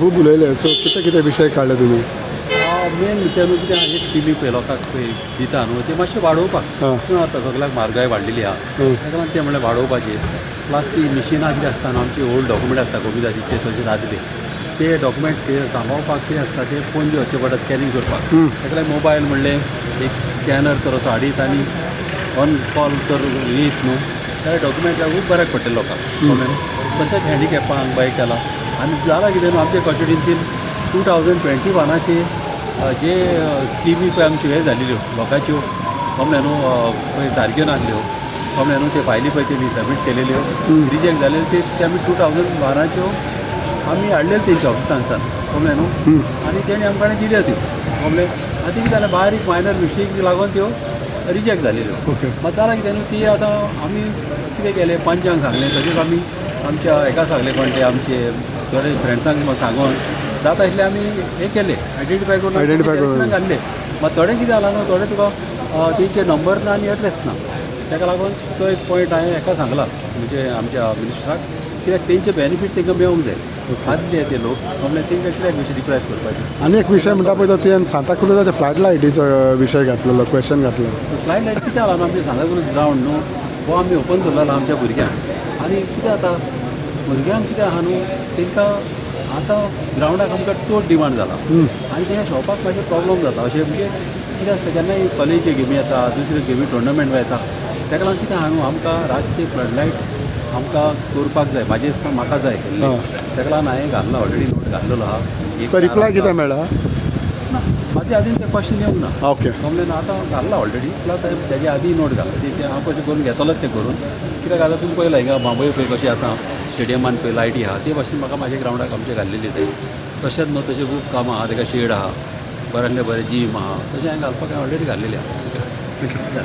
खूब उलयले. सो कितें विशय काडले तुमी? मेन विचार न्हू कितें हे स्किमी पळय लोकांक पळय दिता न्हू ते मातशें वाडोवपाक. किंवा आतां सगळ्याक म्हारगाय वाडलेली आहा. ताका लागून ते म्हणल्यार वाडोवपाचें. प्लस ती मिशिनां कितें आसता न्हू आमची ओल्ड डॉक्युमेंट आसता कोविडाचे तशें आदले ते डॉक्युमेंट्स सांबाळपाक कितें आसता ते पणजे वचचे पडटा स्कॅनिंग करपाक. ताका लागून मोबायल म्हणलें एक स्कॅनर तर असो हाडीत आनी ऑन कॉल तर येयत न्हू जाल्यार डॉक्युमेंट खूब बऱ्याक पडटलें लोकांक. तशेंच हँडिकॅपांक बाय केलां. आनी जाला कितें न्हू आमच्या कॉन्स्टिट्युन्सीन 2021चे जे स्किमी पळय आमच्यो हे जाल्ल्यो लोकांच्यो म्हणलें न्हू पळय सारक्यो नासल्यो म्हणलें न्हू ते फायली पळय तेमी सबमीट केलेल्यो रिजेक्ट जाल्यो ते आमी 2012च्यो आमी हाडलेल्यो तेंच्या ऑफिसांसान म्हणलें न्हू आनी तेणी आमकां दिल्यो त्यो म्हणलें आतां कितें जालें बारीक मायनर मिस्टेक लागून त्यो रिजेक्ट जाल्ल्यो. मात जालां कितें न्हू ती आतां आमी कितें केलें पंचांक सांगलें तशेंच आमी आमच्या हेका सांगलें कोण ते आमचे थोडे फ्रेंड्सांक सांगून जाता इतलें आमी हें केलें आयडेंटिफाय करून घातलें. मात थोडें कितें जालां न्हू थोडे तुका तेंचे नंबर ना आनी एड्रेस ना ताका लागून तो एक पॉयंट हांवें हेका सांगला म्हणजे आमच्या मिनिस्टराक कित्याक तेंचे बेनिफीट तांकां मेळूंक जाय. आदले ते लोक म्हणल्यार तांकां कित्याक विशय रिप्रायज करपाचें. आनी एक विशय म्हणटा पळय तो तुवें सांताक्रुजाच्या फ्लायट लायटीचो विशय घातलेलो क्वेश्चन घातलो. फ्लायट लायट कितें जाला न्हू आमचे सांताक्रुज ग्रावंड न्हू हो आमी ओपन दवरलेलो आमच्या भुरग्यांक आनी कितें जाता भुरग्यांक कितें आहा न्हू तांकां आतां ग्रावंडाक आमकां चड डिमांड जाला आनी तें शॉपाक मातशें प्रॉब्लम जाता अशें म्हणजे कितें आसता केन्नाय कॉलेजीचे गेमी येता दुसऱ्यो गेमी टुर्नामेंट येता ताका लागून कितें आहा न्हू आमकां रातची फ्लडलायट आमकां दवरपाक जाय म्हाजे हिसपान म्हाका जाय ताका लागून हांवें घाल्लो ऑलरेडी नोट घाल्लेलो आहा. रिप्लाय कितें मेळ्ळा? ना म्हाजे आदीन तें क्वेश्चन येवंक ना. ओके म्हणलें आतां घाल्ला ऑलरेडी प्लस हांवें तेजे आदी नोट घाल्ला ती हांव कशें करून घेतलोच तें करून कित्याक आतां तुमी पळयलां हिंगा बांबय पळय कशें आतां स्टेडियमान पळय लायटी आहा ते भाशेन म्हाका म्हाज्या ग्रावंडाक आमचे घाल्लेली जाय. तशेंच न्हू तशें खूब कामां आहा ताका शेड आहा बऱ्यांतले बरें जीम आहा तशें हांवें घालपाक ऑलरेडी घाल्लेलें आहा.